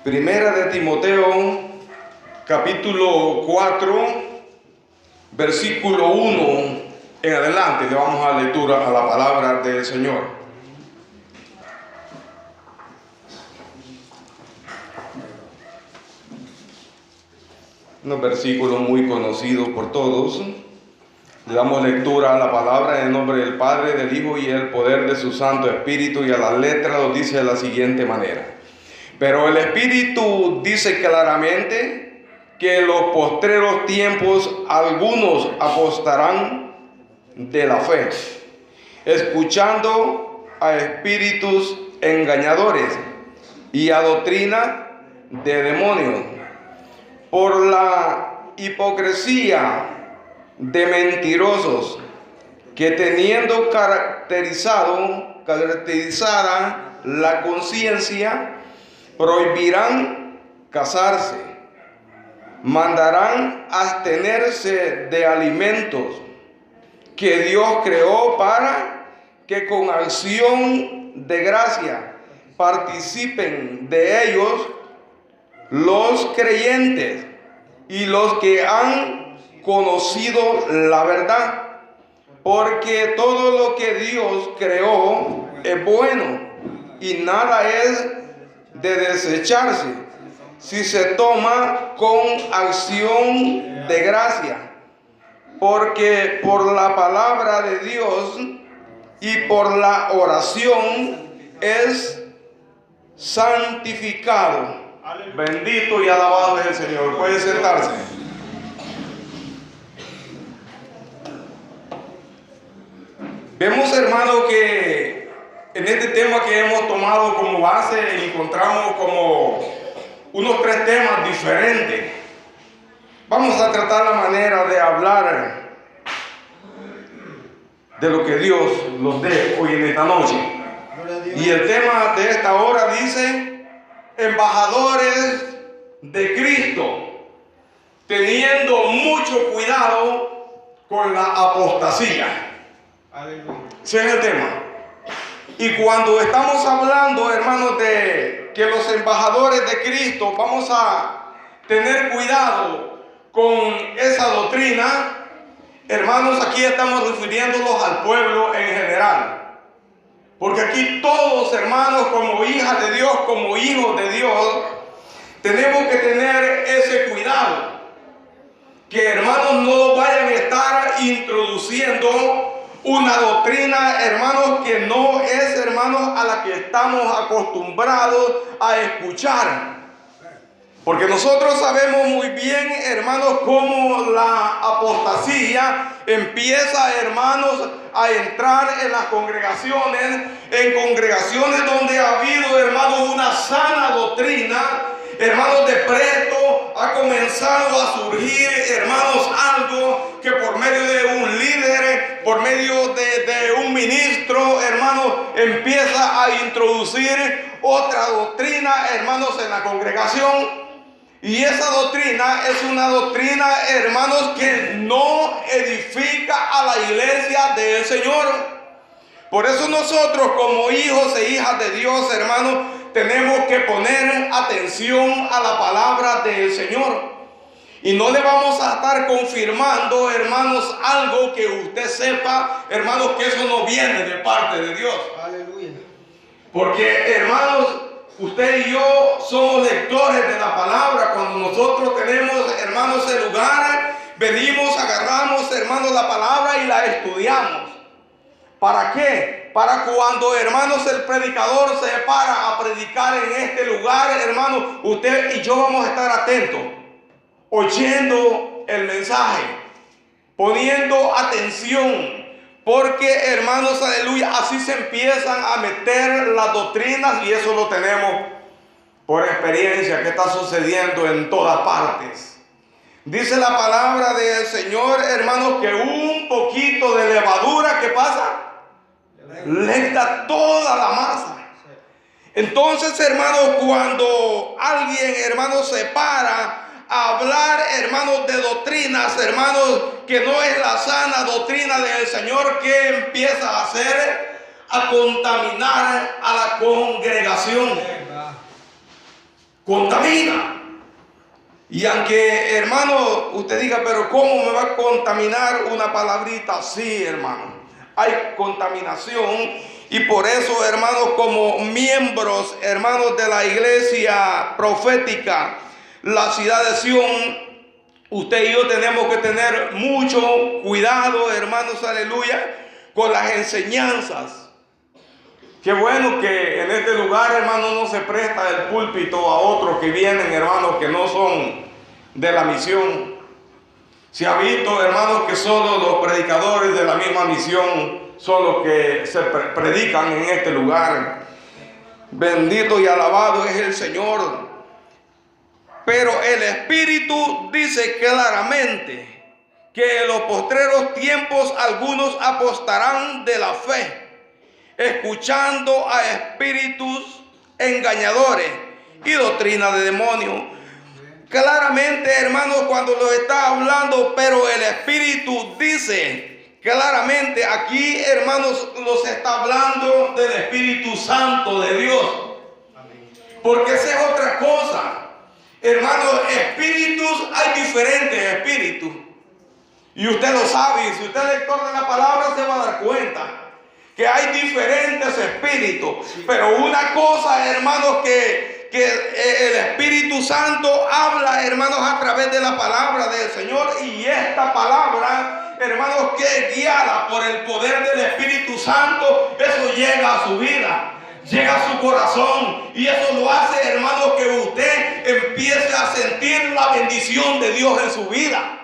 Primera de Timoteo, capítulo 4, versículo 1 en adelante. Le vamos a lectura a la palabra del Señor. Unos versículos muy conocidos por todos. Le damos lectura a la palabra en el nombre del Padre, del Hijo y el poder de su Santo Espíritu, y a la letra lo dice de la siguiente manera. Pero el Espíritu dice claramente que en los postreros tiempos algunos apostarán de la fe, escuchando a espíritus engañadores y a doctrina de demonios, por la hipocresía de mentirosos, que teniendo caracterizada la conciencia, prohibirán casarse, mandarán abstenerse de alimentos que Dios creó para que con acción de gracia participen de ellos los creyentes y los que han conocido la verdad, porque todo lo que Dios creó es bueno y nada es de desecharse si se toma con acción de gracia, porque por la palabra de Dios y por la oración es santificado. Bendito y alabado es el Señor. Puede sentarse. Vemos, hermano, que en este tema que hemos tomado como base encontramos como unos 3 temas diferentes. Vamos a tratar la manera de hablar de lo que Dios nos dé hoy en esta noche. Y el tema de esta hora dice: embajadores de Cristo, teniendo mucho cuidado con la apostasía. Ese es el tema. Y cuando estamos hablando, hermanos, de que los embajadores de Cristo vamos a tener cuidado con esa doctrina, hermanos, aquí estamos refiriéndonos al pueblo en general. Porque aquí todos, hermanos, como hijas de Dios, como hijos de Dios, tenemos que tener ese cuidado. Que, hermanos, no vayan a estar introduciendo una doctrina, hermanos, que no es, hermanos, a la que estamos acostumbrados a escuchar. Porque nosotros sabemos muy bien, hermanos, cómo la apostasía empieza, hermanos, a entrar en las congregaciones, donde ha habido, hermanos, una sana doctrina. Hermanos, de presto ha comenzado a surgir, hermanos, algo que por medio de un líder, por medio de un ministro, hermanos, empieza a introducir otra doctrina, hermanos, en la congregación. Y esa doctrina es una doctrina, hermanos, que no edifica a la iglesia del Señor. Por eso nosotros, como hijos e hijas de Dios, hermanos, tenemos que poner atención a la palabra del Señor. Y no le vamos a estar confirmando, hermanos, algo que usted sepa, hermanos, que eso no viene de parte de Dios. Aleluya. Porque, hermanos, usted y yo somos lectores de la palabra. Cuando nosotros tenemos, hermanos, el lugar, venimos, agarramos, hermanos, la palabra y la estudiamos. ¿Para qué? Para cuando, hermanos, el predicador se para a predicar en este lugar, hermanos, usted y yo vamos a estar atentos, oyendo el mensaje, poniendo atención. Porque, hermanos, aleluya, así se empiezan a meter las doctrinas, y eso lo tenemos por experiencia, que está sucediendo en todas partes. Dice la palabra del Señor, hermanos, que un poquito de levadura, ¿qué pasa? Le da toda la masa. Entonces, hermanos, cuando alguien, hermanos, se para a hablar, hermanos, de doctrinas, hermanos, que no es la sana doctrina del Señor, ¿qué empieza a hacer? A contaminar a la congregación. contamina. Y aunque, hermano, usted diga, pero ¿cómo me va a contaminar una palabrita? Sí, hermano, hay contaminación. Y por eso, hermanos, como miembros, hermanos de la iglesia profética, la ciudad de Sión, usted y yo tenemos que tener mucho cuidado, hermanos, aleluya, con las enseñanzas. Qué bueno que en este lugar, hermano, no se presta el púlpito a otros que vienen, hermanos, que no son de la misión. Se ha visto, hermanos, que solo los predicadores de la misma misión son los que se predican en este lugar. Bendito y alabado es el Señor. Pero el Espíritu dice claramente que en los postreros tiempos algunos apostarán de la fe, escuchando a espíritus engañadores y doctrina de demonios. Claramente, hermanos, cuando lo está hablando, pero el Espíritu dice claramente, aquí, hermanos, nos está hablando del Espíritu Santo de Dios. Porque esa es otra cosa. Hermanos, espíritus, hay diferentes espíritus. Y usted lo sabe, y si usted es lector de la palabra se va a dar cuenta que hay diferentes espíritus. Pero una cosa, hermanos, que el Espíritu Santo habla, hermanos, a través de la palabra del Señor. Y esta palabra, hermanos, que es guiada por el poder del Espíritu Santo, eso llega a su vida, llega a su corazón. Y eso lo hace, hermanos, que usted empiece a sentir la bendición de Dios en su vida.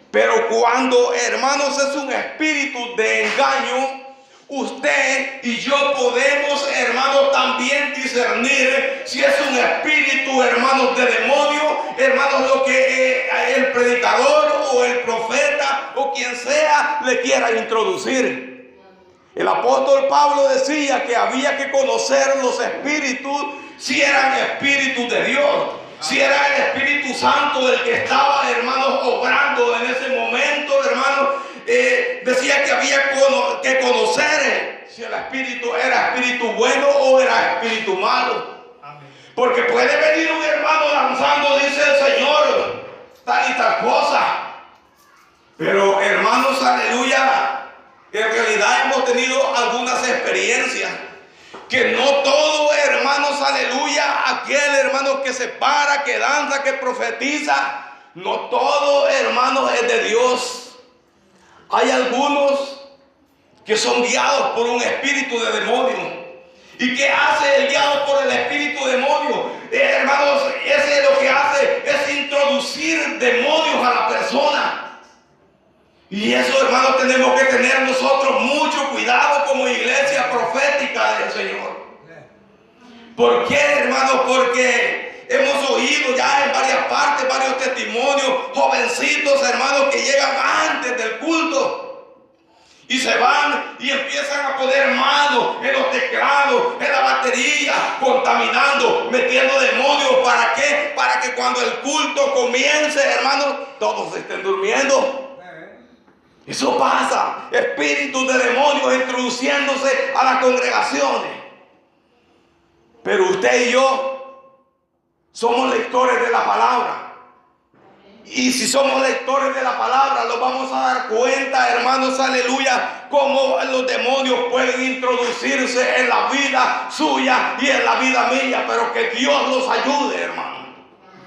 Pero cuando, hermanos, es un espíritu de engaño, usted y yo podemos, hermanos, también discernir si es un espíritu, hermanos, de demonio, hermanos, lo que el predicador o el profeta o quien sea le quiera introducir. El apóstol Pablo decía que había que conocer los espíritus, si eran espíritus de Dios, si era el Espíritu Santo el que estaba, hermanos, obrando en ese momento, hermanos. Decía que había que conocer si el espíritu era espíritu bueno o era espíritu malo. Porque puede venir un hermano lanzando, dice el Señor, tal y tal cosa. Pero, hermanos, aleluya, en realidad hemos tenido algunas experiencias que no todo, hermanos, aleluya, aquel hermano que se para, que danza, que profetiza, no todo, hermanos, es de Dios. Hay algunos que son guiados por un espíritu de demonio. ¿Y qué hace el guiado por el espíritu de demonio? Hermanos, ese lo que hace es introducir demonios a la persona. Y eso, hermanos, tenemos que tener nosotros mucho cuidado como iglesia profética del Señor. ¿Por qué, hermanos? Porque hemos oído ya en varias partes, varios testimonios, jovencitos, hermanos, que llegan antes del culto y se van y empiezan a poner manos en los teclados, en la batería, contaminando, metiendo demonios. ¿Para qué? Para que cuando el culto comience, hermanos, todos estén durmiendo. Eso pasa, espíritus de demonios introduciéndose a las congregaciones. Pero usted y yo somos lectores de la palabra. Y si somos lectores de la palabra, nos vamos a dar cuenta, hermanos, aleluya, cómo los demonios pueden introducirse en la vida suya y en la vida mía. Pero que Dios los ayude, hermano.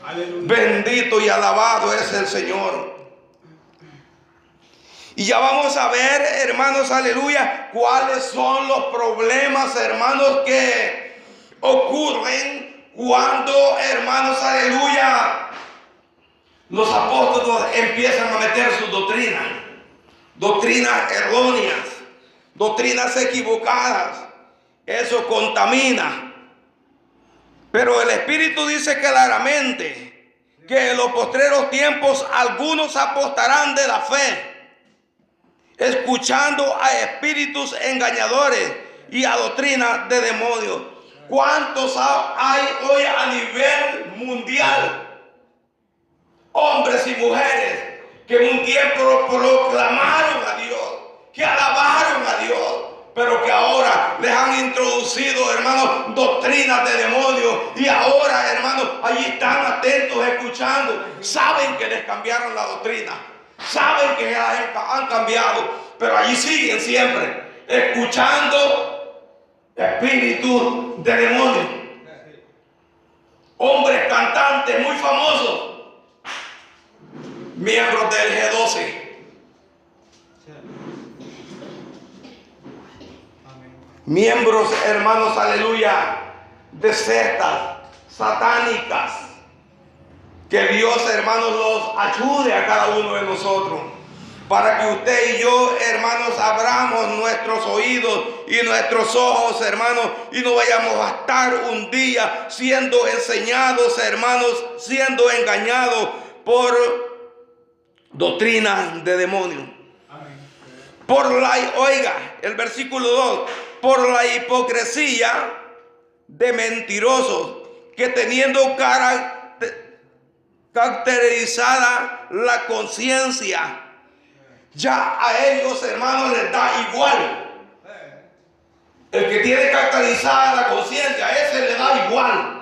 Aleluya. Bendito y alabado es el Señor. Y ya vamos a ver, hermanos, aleluya, cuáles son los problemas, hermanos, que ocurren cuando, hermanos, aleluya, los apóstoles empiezan a meter sus doctrinas erróneas, doctrinas equivocadas. Eso contamina. Pero el Espíritu dice claramente que en los postreros tiempos algunos apostarán de la fe, escuchando a espíritus engañadores y a doctrina de demonios. ¿Cuántos hay hoy a nivel mundial? Hombres y mujeres que en un tiempo proclamaron a Dios, que alabaron a Dios, pero que ahora les han introducido, hermanos, doctrinas de demonios. Y ahora, hermanos, allí están atentos, escuchando. Saben que les cambiaron la doctrina. Saben que han cambiado. Pero allí siguen siempre, escuchando espíritus de demonios. Hombres cantantes muy famosos, miembros del G12. Miembros, hermanos, aleluya, de sectas satánicas. Que Dios, hermanos, los ayude a cada uno de nosotros, para que usted y yo, hermanos, abramos nuestros oídos y nuestros ojos, hermanos, y no vayamos a estar un día siendo enseñados, hermanos, siendo engañados por doctrinas de demonios. Oiga, el versículo 2, por la hipocresía de mentirosos, que teniendo caracterizada la conciencia, ya a ellos, hermanos, les da igual. El que tiene caracterizada la conciencia, a ese le da igual.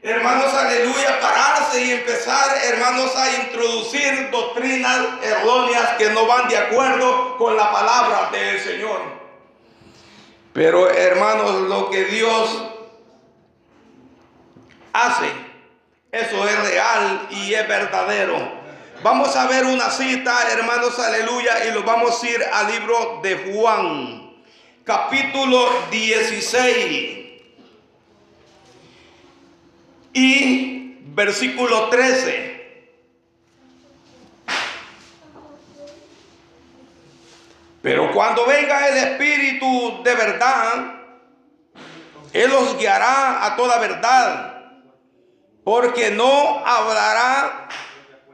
Hermanos, aleluya, pararse y empezar, hermanos, a introducir doctrinas erróneas que no van de acuerdo con la palabra del Señor. Pero, hermanos, lo que Dios hace, eso es real y es verdadero. Vamos a ver una cita, hermanos, aleluya, y lo vamos a ir al libro de Juan, capítulo 16 y versículo 13. Pero cuando venga el Espíritu de verdad, Él os guiará a toda verdad, porque no hablará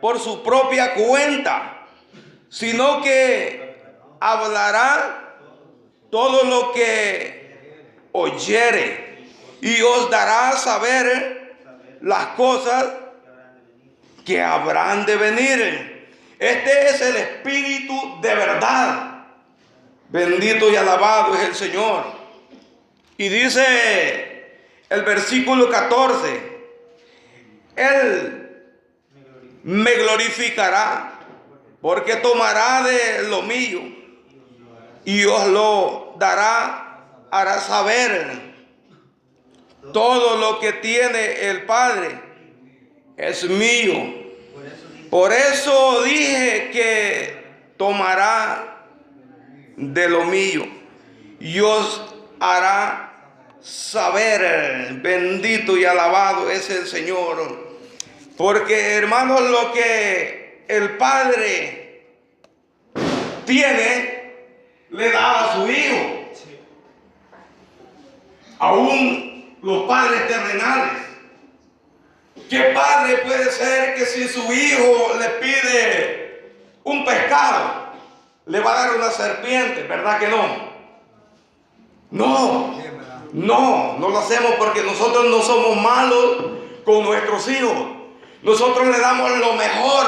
por su propia cuenta, sino que hablará todo lo que oyere, y os dará a saber las cosas que habrán de venir. Este es el Espíritu de verdad. Bendito y alabado es el Señor. Y dice el versículo 14: Él me glorificará, porque tomará de lo mío y os lo hará saber. Todo lo que tiene el Padre es mío. Por eso dije que tomará de lo mío y os hará saber. Bendito y alabado es el Señor. Porque, hermanos, lo que el Padre tiene, le da a su Hijo. Aún los padres terrenales. ¿Qué padre puede ser que si su hijo le pide un pescado, le va a dar una serpiente? ¿Verdad que no? No lo hacemos, porque nosotros no somos malos con nuestros hijos. Nosotros le damos lo mejor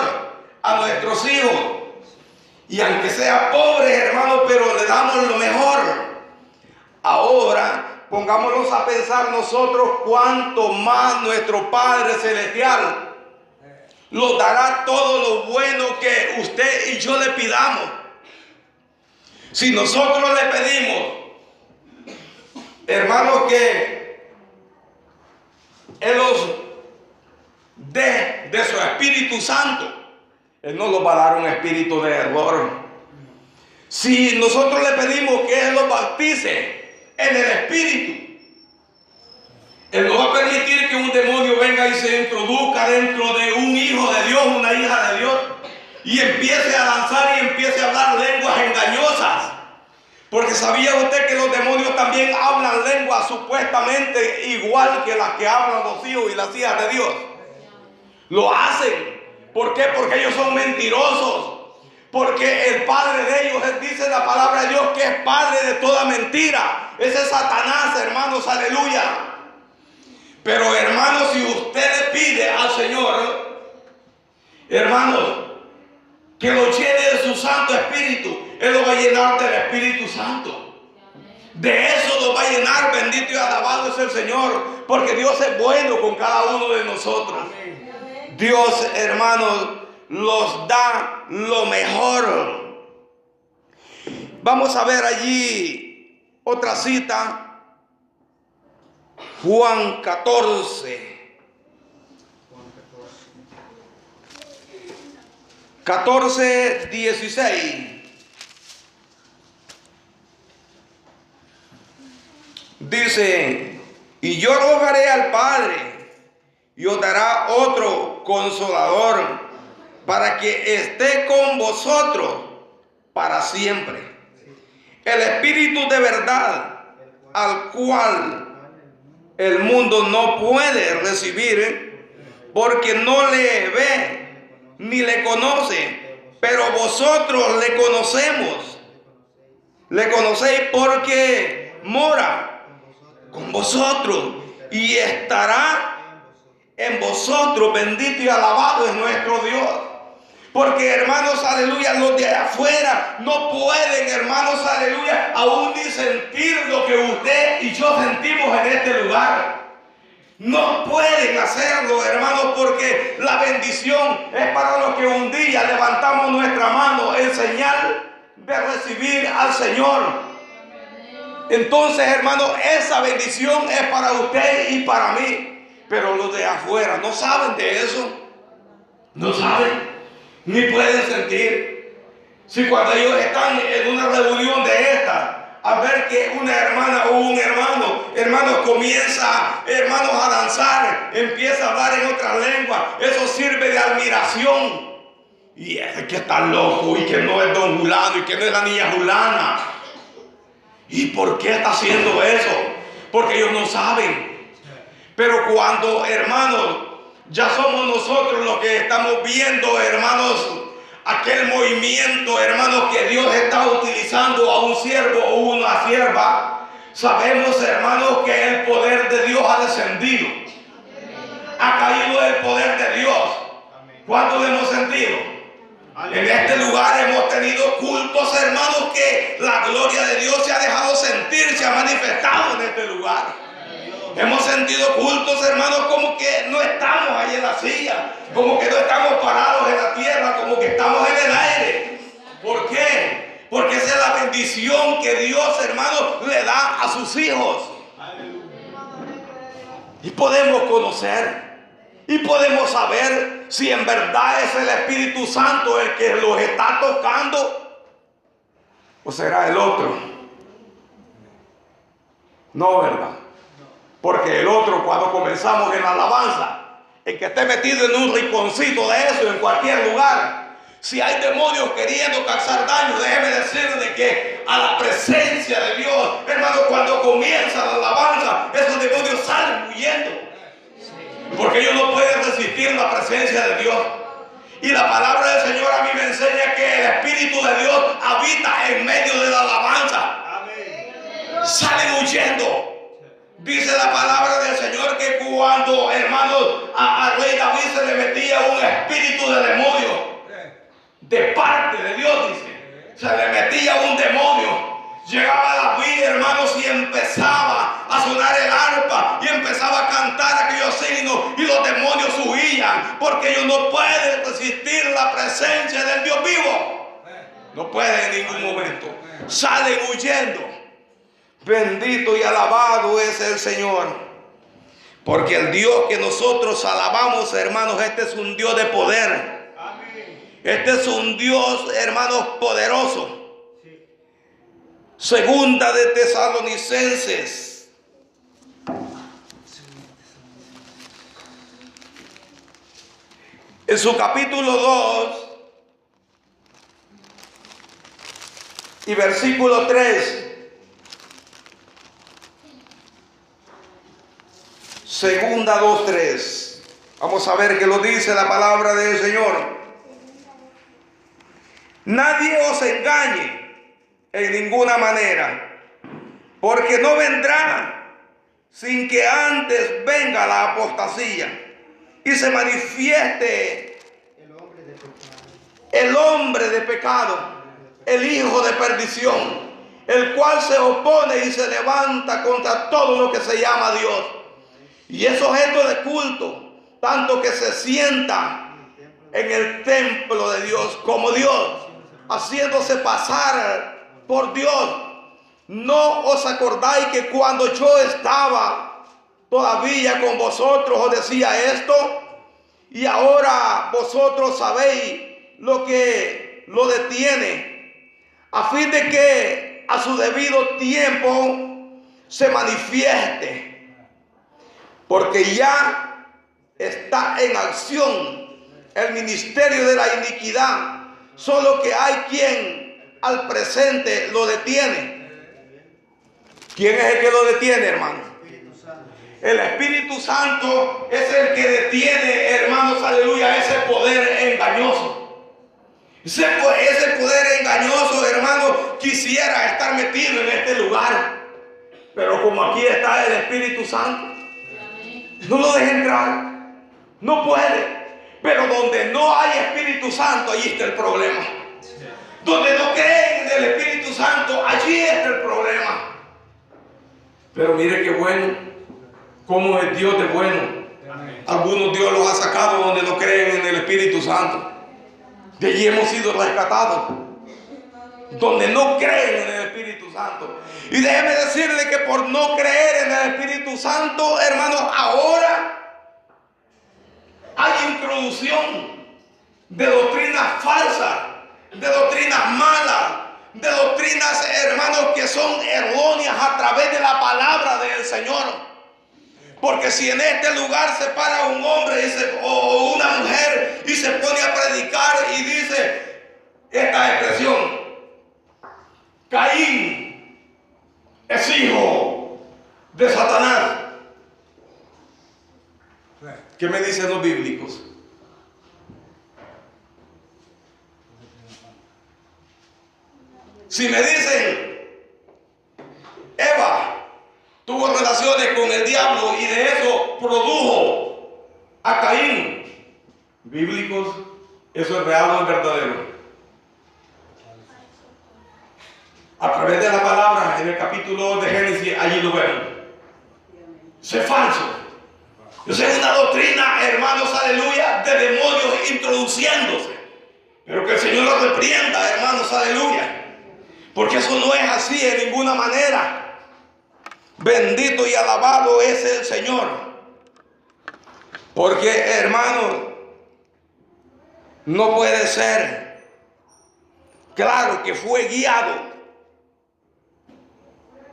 a nuestros hijos. Y aunque sea pobre, hermano, pero le damos lo mejor. Ahora, pongámonos a pensar nosotros cuánto más nuestro Padre Celestial nos dará todo lo bueno que usted y yo le pidamos. Si nosotros le pedimos, hermanos, que Él nos dé de su Espíritu Santo, Él no nos va a dar un espíritu de error. Si nosotros le pedimos que Él nos bautice en el Espíritu, Él no va a permitir que un demonio venga y se introduzca dentro de un hijo de Dios, una hija de Dios, y empiece a lanzar y empiece a hablar lenguas engañosas. Porque ¿sabía usted que los demonios también hablan lenguas supuestamente igual que las que hablan los hijos y las hijas de Dios? Lo hacen. ¿Por qué? Porque ellos son mentirosos. Porque el padre de ellos, dice la palabra de Dios, que es padre de toda mentira. Ese es Satanás, hermanos, aleluya. Pero, hermanos, si usted le pide al Señor, hermanos, que lo llene de su Santo Espíritu, Él lo va a llenar del Espíritu Santo. De eso nos va a llenar. Bendito y alabado es el Señor, porque Dios es bueno con cada uno de nosotros. Dios, hermanos, los da lo mejor. Vamos a ver allí otra cita. Juan 14. 16. Dice: y yo rogaré al Padre, y os dará otro consolador, para que esté con vosotros para siempre. El Espíritu de verdad, al cual el mundo no puede recibir, porque no le ve ni le conoce, pero vosotros le conocemos. Le conocéis porque mora con vosotros y estará en vosotros. Bendito y alabado es nuestro Dios. Porque, hermanos, aleluya, los de afuera no pueden, hermanos, aleluya, aún ni sentir lo que usted y yo sentimos en este lugar. No pueden hacerlo, hermanos, porque la bendición es para los que un día levantamos nuestra mano en señal de recibir al Señor. Entonces, hermanos, esa bendición es para usted y para mí. Pero los de afuera no saben de eso. No saben, ni pueden sentir. Si cuando ellos están en una reunión de esta, a ver que una hermana o un hermano, hermanos, comienza, hermanos, a danzar, empieza a hablar en otras lenguas, eso sirve de admiración. Y es que está loco, y que no es don Julano, y que no es la niña Julana. ¿Y por qué está haciendo eso? Porque ellos no saben. Pero cuando, hermanos, ya somos nosotros los que estamos viendo, hermanos, aquel movimiento, hermanos, que Dios está utilizando a un siervo o una sierva, sabemos, hermanos, que el poder de Dios ha descendido. Ha caído el poder de Dios. ¿Cuánto lo hemos sentido? En este lugar hemos tenido cultos, hermanos, que la gloria de Dios se ha dejado sentir, se ha manifestado en este lugar. Hemos sentido cultos, hermanos, como que no estamos ahí en la silla, como que no estamos parados en la tierra, como que estamos en el aire. ¿Por qué? Porque esa es la bendición que Dios, hermanos, le da a sus hijos. Y podemos conocer. Y podemos saber si en verdad es el Espíritu Santo el que los está tocando o será el otro. No, ¿verdad? Porque el otro, cuando comenzamos en la alabanza, el que esté metido en un rinconcito de eso, en cualquier lugar, si hay demonios queriendo causar daño, déjeme decirle que a la presencia de Dios, hermano, cuando comienza la alabanza, esos demonios salen huyendo. Porque ellos no pueden resistir la presencia de Dios. Y la palabra del Señor a mí me enseña que el Espíritu de Dios habita en medio de la alabanza. Amén. Salen huyendo. Dice la palabra del Señor que cuando, hermanos, al rey David se le metía un espíritu de demonio, de parte de Dios, dice, se le metía un demonio. Llegaba David, hermanos, y empezaba a sonar el arpa y empezaba a cantar aquellos signos y los demonios huían, porque ellos no pueden resistir la presencia del Dios vivo. No pueden en ningún momento. Salen huyendo. Bendito y alabado es el Señor. Porque el Dios que nosotros alabamos, hermanos, este es un Dios de poder. Este es un Dios, hermanos, poderoso. Segunda de Tesalonicenses. En su capítulo 2 y versículo 3. Segunda 2:3. Vamos a ver qué lo dice la palabra del Señor. Nadie os engañe en ninguna manera, porque no vendrá sin que antes venga la apostasía y se manifieste el hombre de pecado, el hijo de perdición, el cual se opone y se levanta contra todo lo que se llama Dios. Y es objeto de culto, tanto que se sienta en el templo de Dios como Dios, haciéndose pasar por Dios. ¿No os acordáis que cuando yo estaba todavía con vosotros os decía esto? Y ahora vosotros sabéis lo que lo detiene, a fin de que a su debido tiempo se manifieste, porque ya está en acción el ministerio de la iniquidad, solo que hay quien al presente lo detiene. ¿Quién es el que lo detiene, hermano? El Espíritu Santo es el que detiene, hermanos, aleluya, ese poder engañoso. Ese poder engañoso, hermano, quisiera estar metido en este lugar. Pero como aquí está el Espíritu Santo, no lo deje entrar. No puede. Pero donde no hay Espíritu Santo, allí está el problema. Donde no creen en el Espíritu Santo, allí está el problema. Pero mire qué bueno, cómo es Dios de bueno. Algunos Dios los ha sacado donde no creen en el Espíritu Santo. De allí hemos sido rescatados, donde no creen en el Espíritu Santo. Y déjeme decirle que por no creer en el Espíritu Santo, hermanos, ahora hay introducción de doctrinas falsas, de doctrinas malas, de doctrinas, hermanos, que son erróneas a través de la palabra del Señor. Porque si en este lugar se para un hombre o una mujer y se pone a predicar y dice esta expresión: Caín es hijo de Satanás, ¿qué me dicen los bíblicos? Si me dicen Eva tuvo relaciones con el diablo y de eso produjo a Caín, bíblicos, eso es real o es verdadero. A través de la palabra en el capítulo 2 de Génesis, allí lo vemos. Eso es falso. Eso es una doctrina, hermanos, aleluya, de demonios introduciéndose. Pero que el Señor lo reprenda, hermanos, aleluya. Porque eso no es así en ninguna manera. Bendito y alabado es el Señor. Porque, hermano, no puede ser. Claro que fue guiado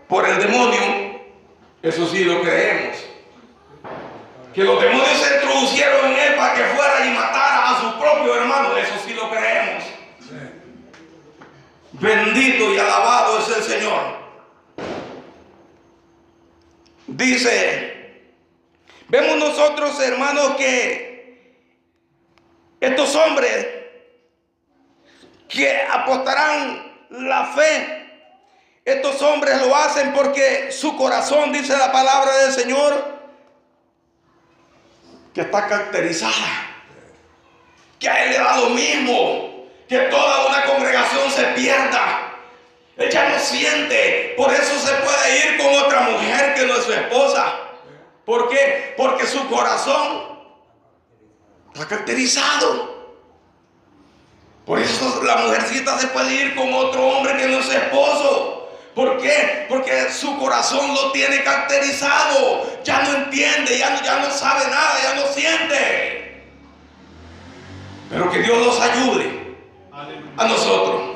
por el demonio. Eso sí lo creemos. Que los demonios se introducieron en él para que fuera y matara a su propio hermano. Eso sí lo creemos. Bendito y alabado es el Señor. Dice, vemos nosotros, hermanos, que estos hombres que apostarán la fe, estos hombres lo hacen porque su corazón, dice la palabra del Señor, que está caracterizada, que a él le da lo mismo, que toda una congregación se pierda. Ella no siente, por eso se puede ir con otra mujer que no es su esposa. ¿Por qué? Porque su corazón está caracterizado. Por eso la mujercita se puede ir con otro hombre que no es su esposo. ¿Por qué? Porque su corazón lo tiene caracterizado. Ya no entiende, ya no sabe nada, ya no siente. Pero que Dios nos ayude a nosotros.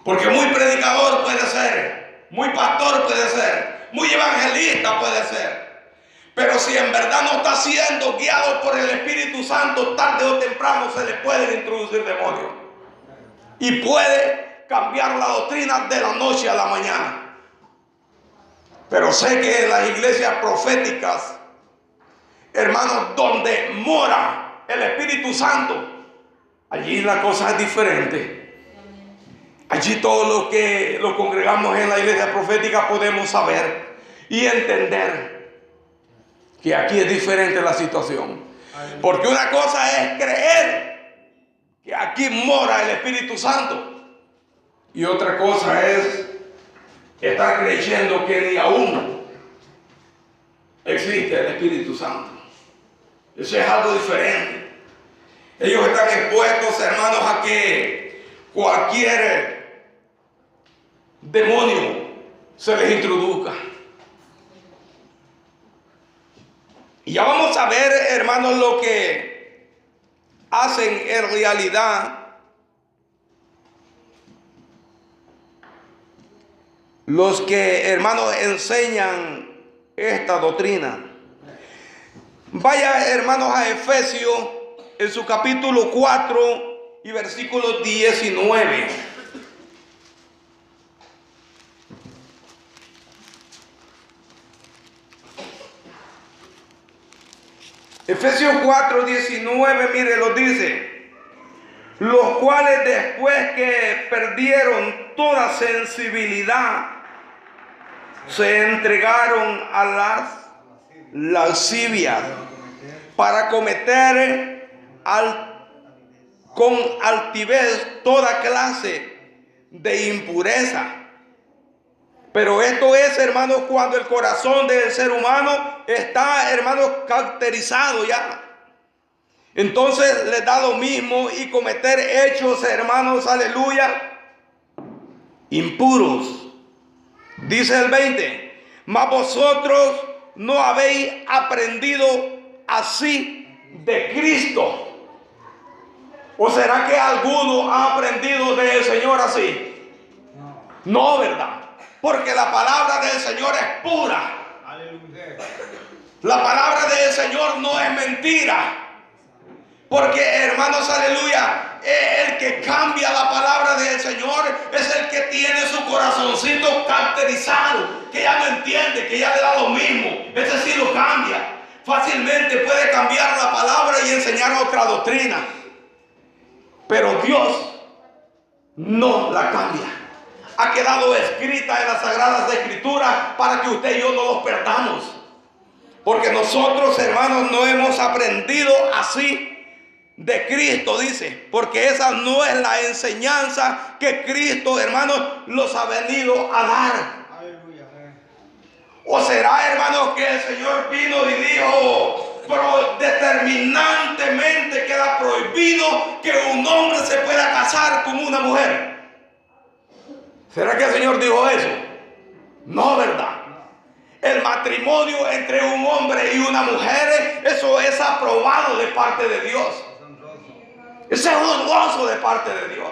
Porque muy predicador puede ser, muy pastor puede ser, muy evangelista puede ser. Pero si en verdad no está siendo guiado por el Espíritu Santo, tarde o temprano se le pueden introducir demonios. Y puede cambiar la doctrina de la noche a la mañana. Pero sé que en las iglesias proféticas, hermanos, donde mora el Espíritu Santo, allí la cosa es diferente. Allí todos los que nos congregamos en la iglesia profética podemos saber y entender que aquí es diferente la situación. Porque una cosa es creer que aquí mora el Espíritu Santo y otra cosa es están creyendo que ni aún existe el Espíritu Santo. Eso es algo diferente. Ellos están expuestos, hermanos, a que cualquier demonio se les introduzca. Y ya vamos a ver, hermanos, lo que hacen en realidad los que, hermanos, enseñan esta doctrina. Vaya, hermanos, a Efesios en su capítulo 4 y versículo 19. Efesios 4, 19, mire, lo dice: los cuales después que perdieron toda sensibilidad, se entregaron a las lascivias para cometer con altivez toda clase de impureza. Pero esto es, hermanos, cuando el corazón del ser humano está, hermanos, caracterizado ya. Entonces les da lo mismo y cometer hechos, hermanos, aleluya, impuros. Dice el 20: mas vosotros no habéis aprendido así de Cristo. ¿O será que alguno ha aprendido del Señor así? No, ¿verdad? Porque la palabra del Señor es pura. La palabra del Señor no es mentira. Porque, hermanos, aleluya, el que cambia la palabra del Señor es el que tiene su corazoncito caracterizado, que ya no entiende, que ya le da lo mismo. Ese sí lo cambia. Fácilmente puede cambiar la palabra y enseñar otra doctrina. Pero Dios no la cambia. Ha quedado escrita en las Sagradas Escrituras para que usted y yo no los perdamos. Porque nosotros, hermanos, no hemos aprendido así de Cristo, dice, porque esa no es la enseñanza que Cristo, hermanos, los ha venido a dar. ¿O será, hermanos, que el Señor vino y dijo, pero determinantemente queda prohibido que un hombre se pueda casar con una mujer? ¿Será que el Señor dijo eso? No, ¿verdad? El matrimonio entre un hombre y una mujer, eso es aprobado de parte de Dios. Ese es honroso de parte de Dios.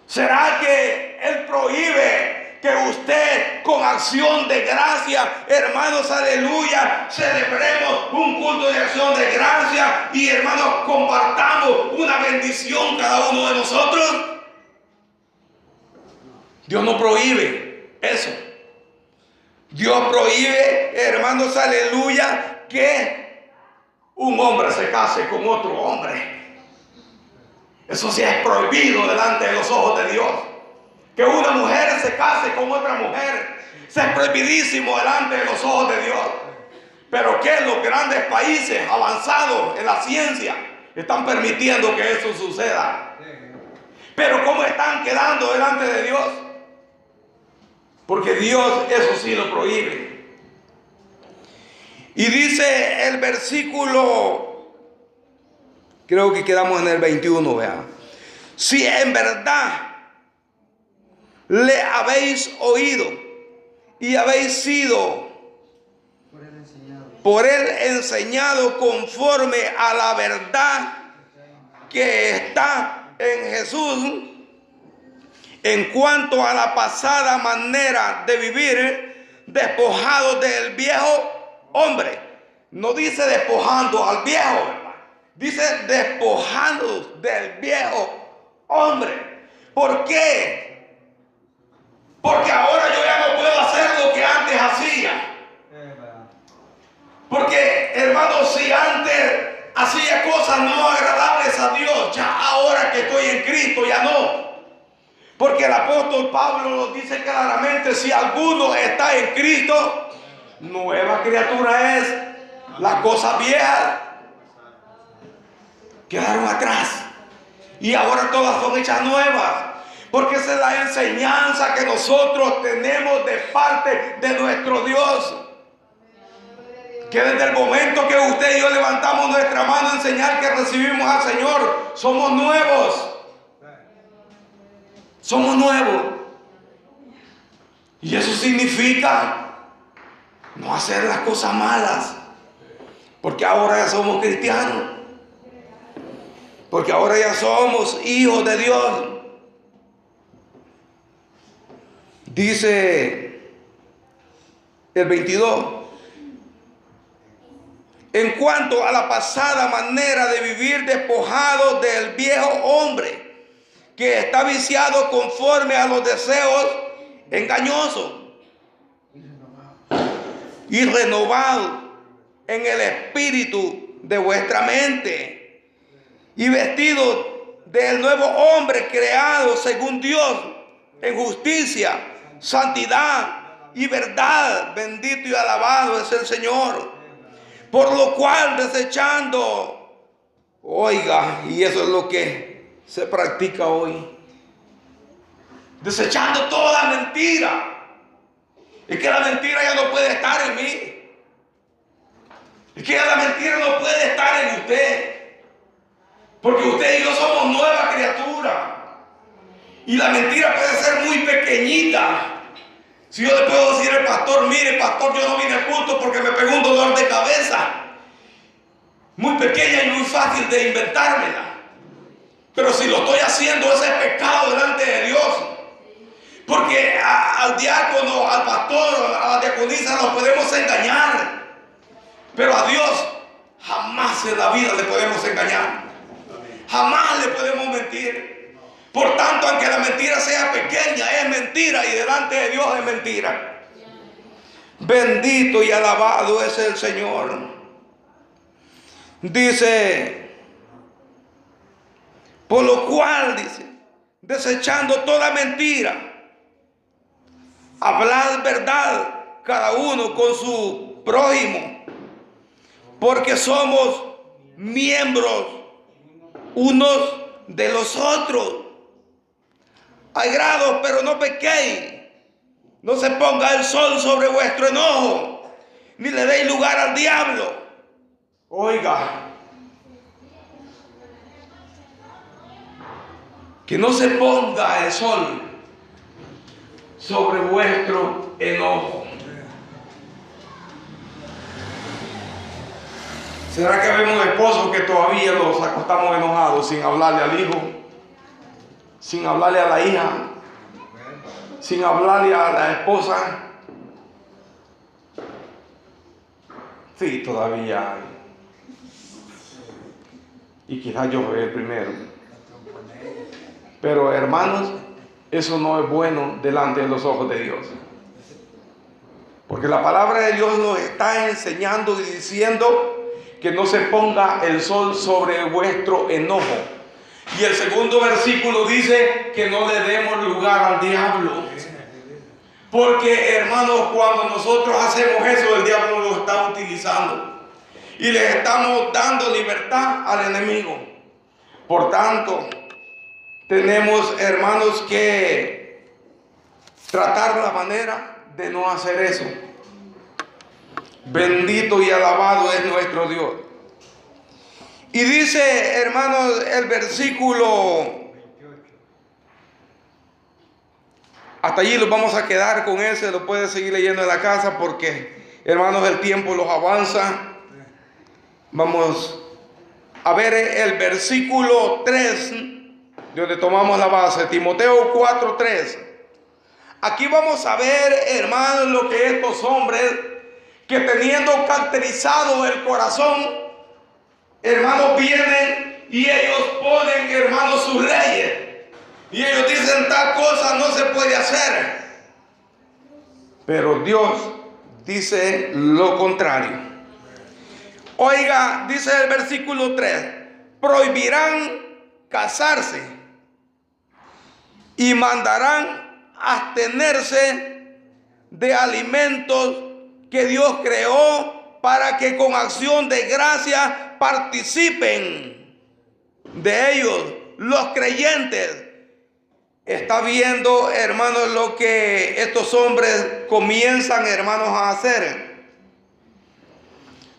¿Será que Él prohíbe que usted con acción de gracia, hermanos, aleluya, celebremos un culto de acción de gracia y, hermanos, compartamos una bendición cada uno de nosotros? Dios no prohíbe eso. Dios prohíbe, hermanos, aleluya, que un hombre se case con otro hombre. Eso sí es prohibido delante de los ojos de Dios. Que una mujer se case con otra mujer, eso es prohibidísimo delante de los ojos de Dios. Pero que los grandes países avanzados en la ciencia están permitiendo que eso suceda. Pero ¿cómo están quedando delante de Dios? Porque Dios eso sí lo prohíbe. Y dice el versículo, creo que quedamos en el 21, vean: si en verdad le habéis oído y habéis sido por él enseñado conforme a la verdad que está en Jesús, en cuanto a la pasada manera de vivir, despojados del viejo hombre. No dice despojando al viejo, ¿verdad? Dice despojando del viejo hombre. ¿Por qué? Porque ahora yo ya no puedo hacer lo que antes hacía. Porque, hermanos, si antes hacía cosas no agradables a Dios, ya ahora que estoy en Cristo ya no. Porque el apóstol Pablo nos dice claramente: si alguno está en Cristo, nueva criatura es. Las cosas viejas quedaron atrás y ahora todas son hechas nuevas. Porque esa es la enseñanza que nosotros tenemos de parte de nuestro Dios. Que desde el momento que usted y yo levantamos nuestra mano en señal que recibimos al Señor, somos nuevos. Somos nuevos. Y eso significa no hacer las cosas malas. Porque ahora ya somos cristianos. Porque ahora ya somos hijos de Dios. Dice el 22. En cuanto a la pasada manera de vivir, despojados del viejo hombre que está viciado conforme a los deseos engañosos, y renovado en el espíritu de vuestra mente, y vestido del nuevo hombre creado según Dios en justicia, santidad y verdad. Bendito y alabado es el Señor. Por lo cual, desechando, oiga, y eso es lo que se practica hoy, desechando toda mentira. Es que la mentira ya no puede estar en mí. Es que ya la mentira no puede estar en usted. Porque usted y yo somos nueva criatura. Y la mentira puede ser muy pequeñita. Si yo le puedo decir al pastor, mire pastor, yo no vine al culto porque me pegó un dolor de cabeza. Muy pequeña y muy fácil de inventármela. Pero si lo estoy haciendo, ese es pecado delante de Dios. Porque al diácono, al pastor, a la diaconisa los podemos engañar. Pero a Dios jamás en la vida le podemos engañar. Jamás le podemos mentir. Por tanto, aunque la mentira sea pequeña, es mentira, y delante de Dios es mentira. Bendito y alabado es el Señor. Dice, por lo cual, dice, desechando toda mentira, hablad verdad cada uno con su prójimo, porque somos miembros unos de los otros. Hay grados, pero no pequéis. No se ponga el sol sobre vuestro enojo, ni le deis lugar al diablo. Oiga, que no se ponga el sol sobre vuestro enojo. ¿Será que vemos esposos que todavía los acostamos enojados sin hablarle al hijo, sin hablarle a la hija, sin hablarle a la esposa? Sí, todavía hay. Y quizás yo soy el primero. Pero hermanos, eso no es bueno delante de los ojos de Dios. Porque la palabra de Dios nos está enseñando y diciendo que no se ponga el sol sobre vuestro enojo. Y el segundo versículo dice que no le demos lugar al diablo. Porque, hermanos, cuando nosotros hacemos eso, el diablo lo está utilizando. Y le estamos dando libertad al enemigo. Por tanto, tenemos, hermanos, que tratar la manera de no hacer eso. Bendito y alabado es nuestro Dios. Y dice, hermanos, el versículo, hasta allí los vamos a quedar con ese, lo puede seguir leyendo en la casa porque, hermanos, el tiempo los avanza. Vamos a ver el versículo 3, donde tomamos la base, Timoteo 4:3. Aquí vamos a ver, hermanos, lo que estos hombres, que teniendo caracterizado el corazón, hermanos, vienen y ellos ponen, hermanos, sus leyes. Y ellos dicen, tal cosa no se puede hacer. Pero Dios dice lo contrario. Oiga, dice el versículo 3, prohibirán casarse y mandarán abstenerse de alimentos que Dios creó para que con acción de gracia participen de ellos los creyentes está viendo, hermanos, lo que estos hombres comienzan, hermanos, a hacer.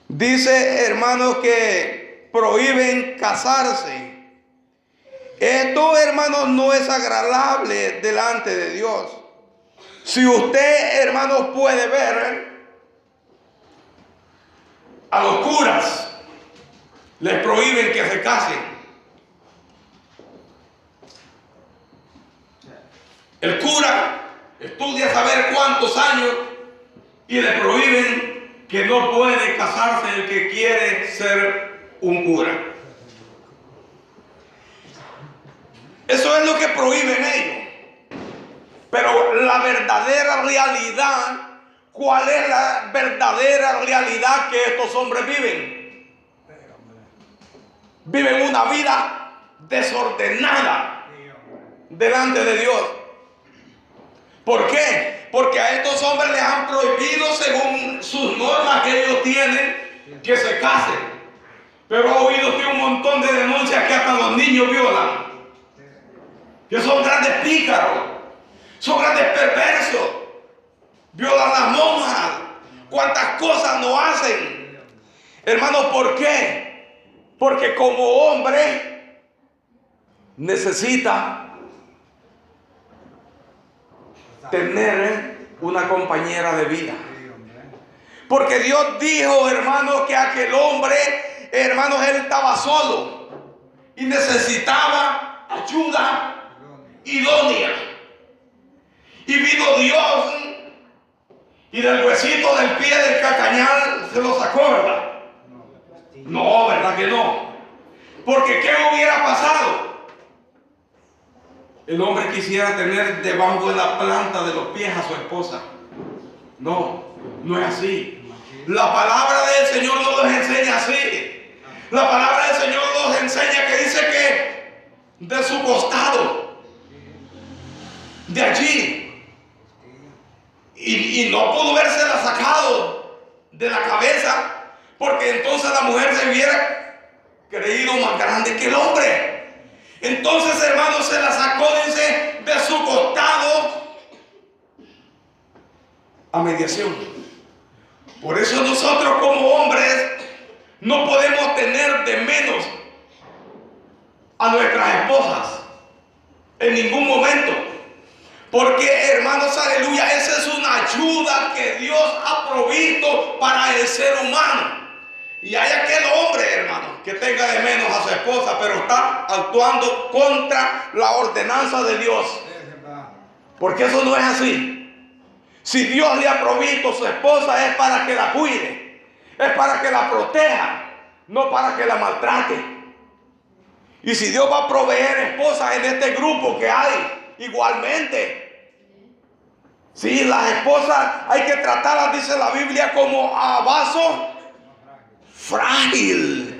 Dice, hermanos, que prohíben casarse. Esto, hermanos, no es agradable delante de Dios. Si usted, hermanos, puede ver, a los curas les prohíben que se casen. El cura estudia saber cuántos años y le prohíben que no puede casarse el que quiere ser un cura. Eso es lo que prohíben ellos. Pero la verdadera realidad, ¿cuál es la verdadera realidad que estos hombres viven? Viven una vida desordenada delante de Dios. ¿Por qué? Porque a estos hombres les han prohibido, según sus normas que ellos tienen, que se casen. Pero ha oído usted un montón de denuncias que hasta los niños violan. Que son grandes pícaros, son grandes perversos, violan las monjas, cuántas cosas no hacen. Hermanos, ¿por qué? Porque como hombre necesita tener una compañera de vida. Porque Dios dijo, hermanos, que aquel hombre, hermanos, él estaba solo y necesitaba ayuda idónea. Y vino Dios y del huesito del pie del cacañal se lo sacó, ¿verdad? No, ¿verdad que no? Porque ¿qué hubiera pasado? El hombre quisiera tener debajo de la planta de los pies a su esposa. No, no es así. La palabra del Señor no nos enseña así. La palabra del Señor nos enseña que dice que de su costado, de allí, y no pudo vérsela sacado de la cabeza, porque entonces la mujer se hubiera creído más grande que el hombre. Entonces, hermanos, se la sacó, dice, de su costado a mediación. Por eso nosotros como hombres no podemos tener de menos a nuestras esposas en ningún momento. Porque, hermanos, aleluya, esa es una ayuda que Dios ha provisto para el ser humano. Y hay aquel hombre, hermano, que tenga de menos a su esposa, pero está actuando contra la ordenanza de Dios. Porque eso no es así. Si Dios le ha provisto a su esposa es para que la cuide, es para que la proteja, no para que la maltrate. Y si Dios va a proveer esposas en este grupo que hay, igualmente. Sí, las esposas hay que tratarlas, dice la Biblia, como a vaso frágil.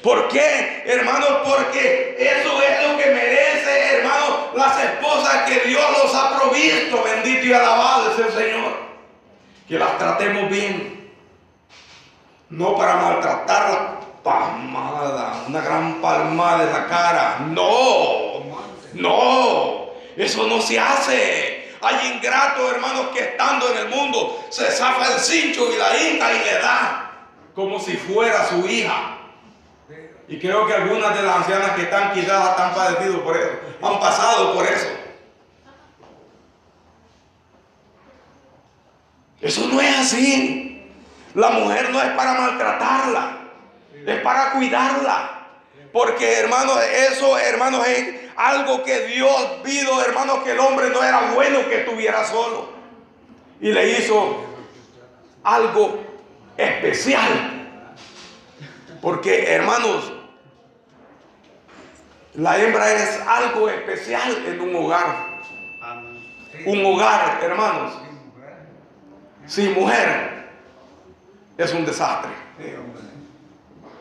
¿Por qué, hermanos? Porque eso es lo que merece, hermanos, las esposas que Dios los ha provisto. Bendito y alabado es el Señor. Que las tratemos bien. No para maltratarlas. Palmada, una gran palmada en la cara. No, no, eso no se hace. Hay ingratos, hermanos, que estando en el mundo se zafa el cincho y la hinca y le da como si fuera su hija. Y creo que algunas de las ancianas que están quizás han padecido por eso, han pasado por eso. Eso no es así. La mujer no es para maltratarla, es para cuidarla. Porque, hermanos, eso, hermanos, es algo que Dios vio, hermanos, que el hombre no era bueno que estuviera solo. Y le hizo algo especial. Porque, hermanos, la hembra es algo especial en un hogar. Un hogar, hermanos, sin mujer es un desastre.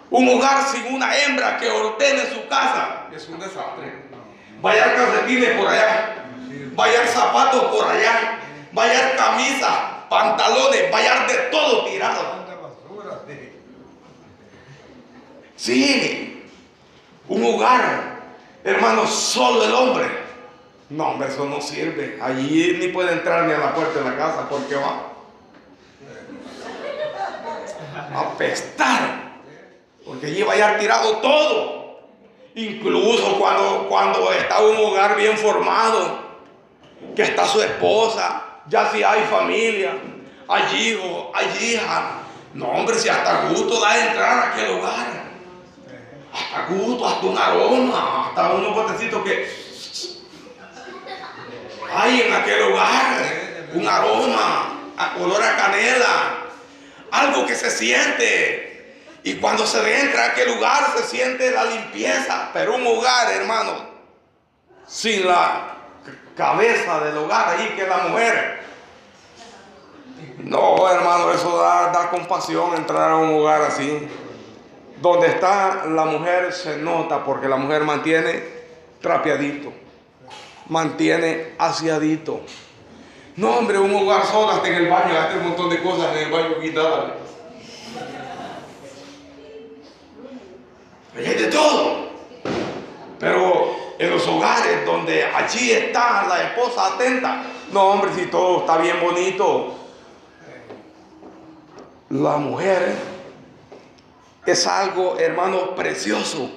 Un hogar sin una hembra que ordene su casa es un desastre. Vaya calcetines por allá, vaya zapatos por allá, vaya camisas, pantalones, vaya de todo tirado. Sí, un hogar, hermanos, solo el hombre No, hombre, eso no sirve. Allí ni puede entrar ni a la puerta de la casa porque va a apestar. Porque allí va a haber tirado todo. Incluso cuando está un hogar bien formado, que está su esposa, ya si hay familia, hay hijos, hay hijas. No, hombre, si hasta gusto da entrar a aquel hogar. Hasta gusto, hasta un aroma, hasta unos botecitos que hay en aquel hogar, un aroma, olor a canela, algo que se siente. Y cuando se entra a aquel lugar se siente la limpieza. Pero un hogar, hermano, sin la cabeza del hogar ahí, que es la mujer. No, hermano, eso da compasión entrar a un hogar así. Donde está la mujer se nota, porque la mujer mantiene trapeadito, mantiene aseadito. No, hombre, un hogar solo, hasta en el baño, hasta un montón de cosas en el baño quitadas. Ahí hay de todo. Pero en los hogares donde allí está la esposa atenta, no, hombre, si todo está bien bonito. La mujer es algo, hermano, precioso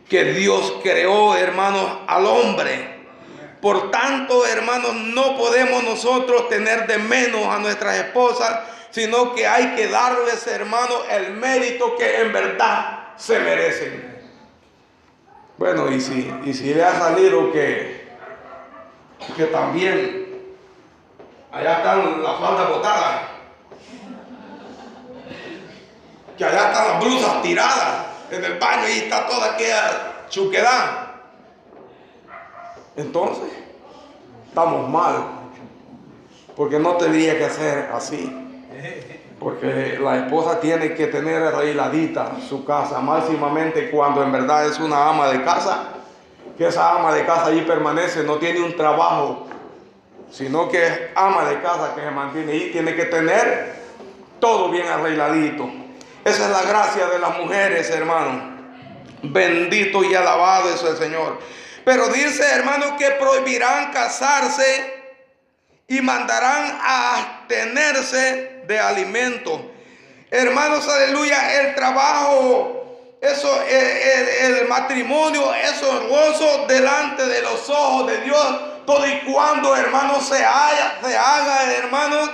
que Dios creó, hermanos, al hombre. Por tanto, hermanos, no podemos nosotros tener de menos a nuestras esposas, sino que hay que darles, hermanos, el mérito que en verdad se merecen. Bueno, y si le ha salido que también allá están las faldas botadas, que allá están las blusas tiradas en el baño y está toda aquella chuquedad, entonces estamos mal, porque no tendría que ser así. Porque la esposa tiene que tener arregladita su casa, máximamente cuando en verdad es una ama de casa, que esa ama de casa allí permanece, no tiene un trabajo, sino que es ama de casa que se mantiene ahí, tiene que tener todo bien arregladito. Esa es la gracia de las mujeres, hermano. Bendito y alabado es el Señor. Pero dice, hermano, que prohibirán casarse y mandarán a abstenerse de alimento. Hermanos, aleluya, el trabajo, eso, el matrimonio es honroso delante de los ojos de Dios, todo y cuando, hermanos, se haga, hermanos,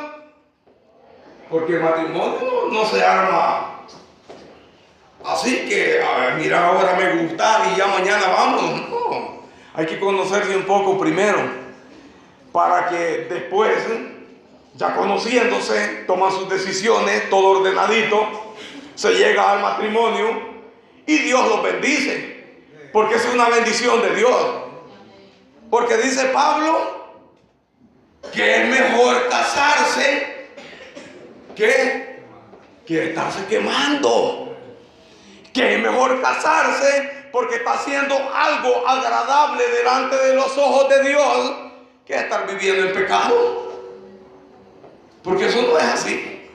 porque el matrimonio no se arma así que, a ver, mira, ahora me gusta y ya mañana vamos. No, hay que conocerse un poco primero, para que después, ya conociéndose, toman sus decisiones, todo ordenadito, se llega al matrimonio y Dios los bendice, porque es una bendición de Dios. Porque dice Pablo que es mejor casarse que estarse quemando, que es mejor casarse porque está haciendo algo agradable delante de los ojos de Dios, que estar viviendo en pecado. Porque eso no es así.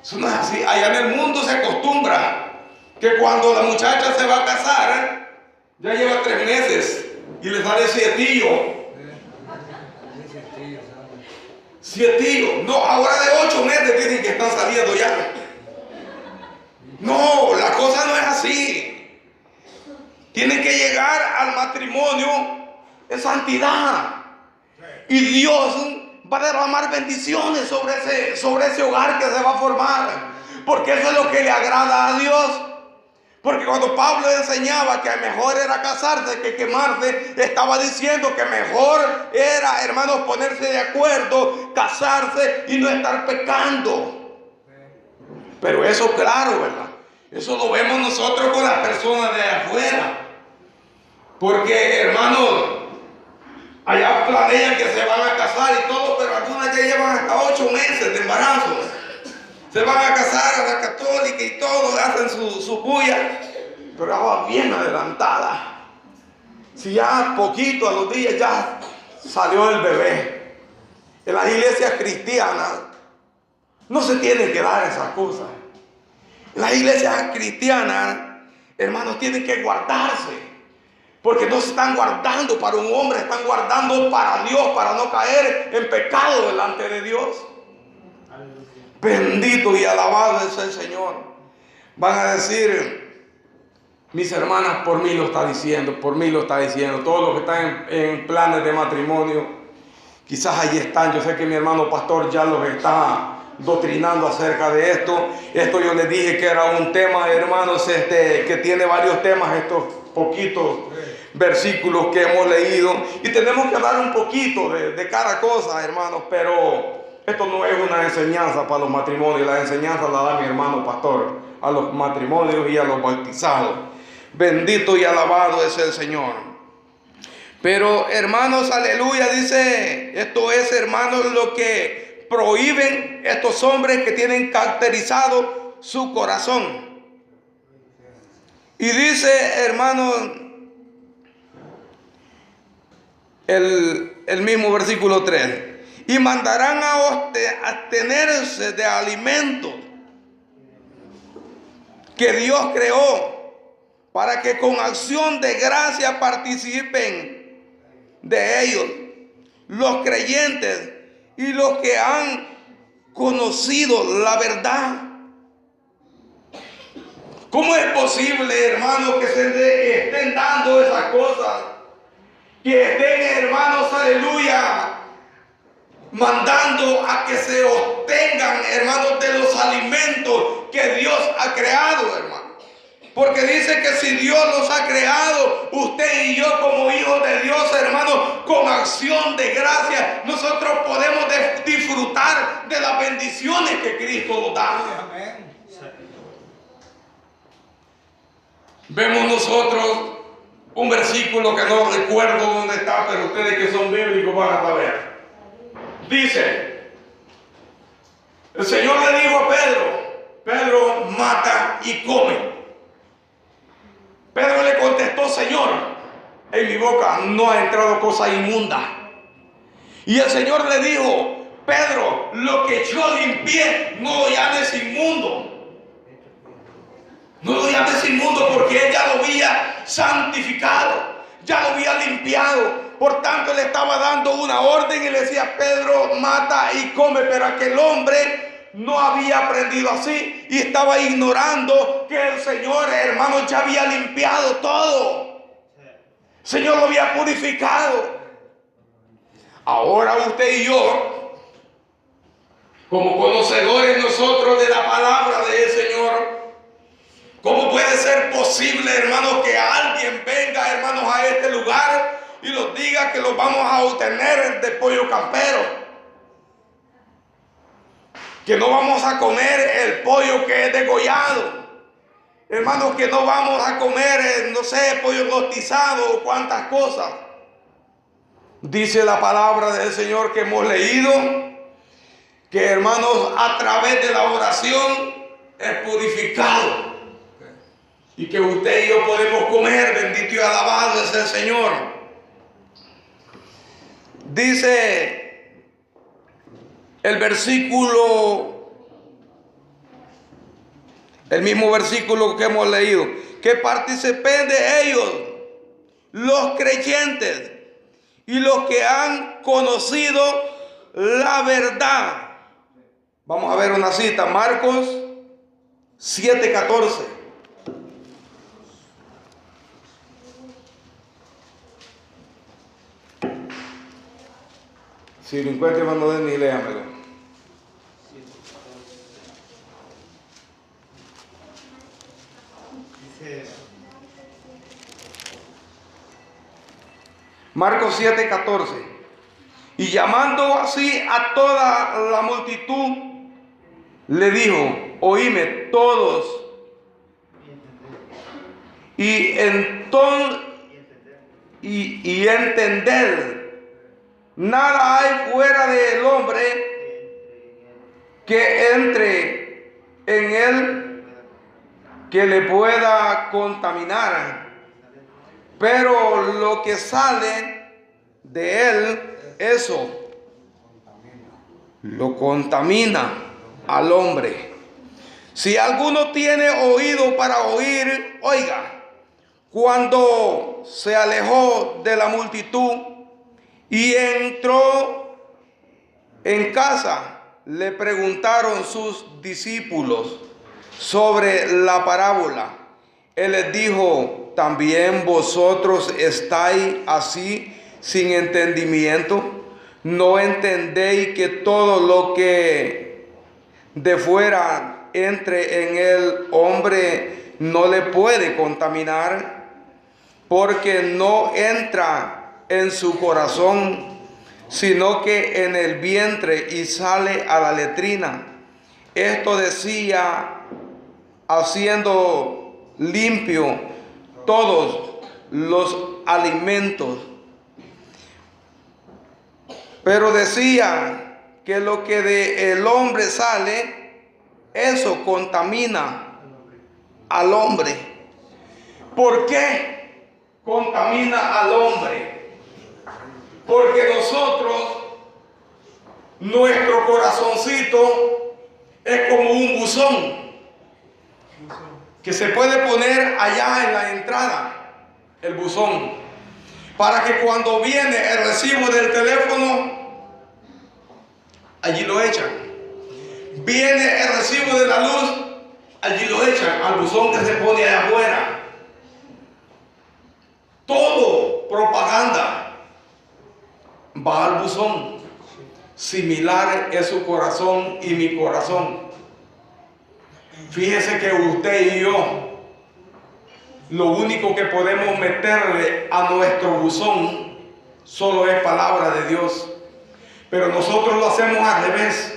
Eso no es así. Allá en el mundo se acostumbra que cuando la muchacha se va a casar, ya lleva 3 meses y le sale sietillo. Sietillo. No, ahora de 8 meses dicen que están saliendo ya. No, la cosa no es así. Tienen que llegar al matrimonio en santidad. Y Dios va a derramar bendiciones sobre ese hogar que se va a formar. Porque eso es lo que le agrada a Dios. Porque cuando Pablo enseñaba que mejor era casarse que quemarse, estaba diciendo que mejor era, hermanos, ponerse de acuerdo, casarse y no estar pecando. Pero eso, claro, ¿verdad? Eso lo vemos nosotros con las personas de afuera. Porque, hermanos, allá planean que se van a casar y todo, pero algunas ya llevan hasta 8 meses de embarazo. Se van a casar a la católica y todo, hacen su bulla, pero ya va bien adelantada. Si ya poquito, a los días ya salió el bebé. En las iglesias cristianas no se tienen que dar esas cosas. En las iglesias cristianas, hermanos, tienen que guardarse. Porque no se están guardando para un hombre, están guardando para Dios, para no caer en pecado delante de Dios. Bendito y alabado es el Señor. Van a decir, mis hermanas, por mí lo está diciendo, por mí lo está diciendo. Todos los que están en planes de matrimonio, quizás allí están. Yo sé que mi hermano pastor ya los está doctrinando acerca de esto. Esto yo les dije que era un tema, hermanos, que tiene varios temas, estos poquitos versículos que hemos leído. Y tenemos que hablar un poquito de cada cosa, hermanos, pero esto no es una enseñanza para los matrimonios. La enseñanza la da mi hermano pastor a los matrimonios y a los bautizados. Bendito y alabado es el Señor. Pero hermanos, aleluya, dice, esto es, hermanos, lo que prohíben estos hombres que tienen caracterizado su corazón. Y dice, hermanos, el mismo versículo 3, y mandarán a abstenerse de alimentos que Dios creó, para que con acción de gracia participen de ellos los creyentes y los que han conocido la verdad. ¿Cómo es posible, hermanos, que se estén dando esas cosas? Que estén, hermanos, aleluya, mandando a que se obtengan, hermanos, de los alimentos que Dios ha creado, hermanos. Porque dice que si Dios los ha creado, usted y yo como hijos de Dios, hermanos, con acción de gracia, nosotros podemos disfrutar de las bendiciones que Cristo nos da. Amén. Vemos nosotros un versículo que no recuerdo dónde está, pero ustedes que son bíblicos van a saber. Dice, el Señor le dijo a Pedro, Pedro, mata y come. Pedro le contestó, Señor, en mi boca no ha entrado cosa inmunda. Y el Señor le dijo, Pedro, lo que yo limpié, no lo llames inmundo. No lo llames inmundo, porque él ya lo había santificado, ya lo había limpiado. Por tanto, le estaba dando una orden y le decía, Pedro, mata y come. Pero aquel hombre no había aprendido así y estaba ignorando que el Señor, hermanos, ya había limpiado todo. El Señor lo había purificado. Ahora usted y yo, como conocedores nosotros de la palabra del Señor, ¿cómo puede ser posible, hermanos, que alguien venga, hermanos, a este lugar y nos diga que los vamos a obtener de pollo campero? Que no vamos a comer el pollo que es degollado. Hermanos, que no vamos a comer, no sé, pollo rostizado o cuantas cosas. Dice la palabra del Señor que hemos leído, que, hermanos, a través de la oración es purificado. Y que usted y yo podemos comer, bendito y alabado es el Señor. Dice el versículo, el mismo versículo que hemos leído, que participen de ellos los creyentes y los que han conocido la verdad. Vamos a ver una cita, Marcos 7:14. Si lo encuentra, hermano Denis, léamelo. Marcos 7:14. Y llamando así a toda la multitud, le dijo, oíme todos, y entended. Nada hay fuera del hombre que entre en él que le pueda contaminar, pero lo que sale de él, eso lo contamina al hombre. Si alguno tiene oído para oír, oiga. Cuando se alejó de la multitud y entró en casa, le preguntaron sus discípulos sobre la parábola. Él les dijo: ¿también vosotros estáis así sin entendimiento? ¿No entendéis que todo lo que de fuera entre en el hombre no le puede contaminar, porque no entra en su corazón, sino que en el vientre y sale a la letrina? Esto decía, haciendo limpio todos los alimentos. Pero decía que lo que del hombre sale, eso contamina al hombre. ¿Por qué contamina al hombre? Porque nosotros, nuestro corazoncito es como un buzón que se puede poner allá en la entrada, el buzón, para que cuando viene el recibo del teléfono, allí lo echan. Viene el recibo de la luz, allí lo echan al buzón que se pone allá afuera. Todo propaganda va al buzón. Similar es su corazón y mi corazón. Fíjese que usted y yo, lo único que podemos meterle a nuestro buzón solo es palabra de Dios. Pero nosotros lo hacemos al revés.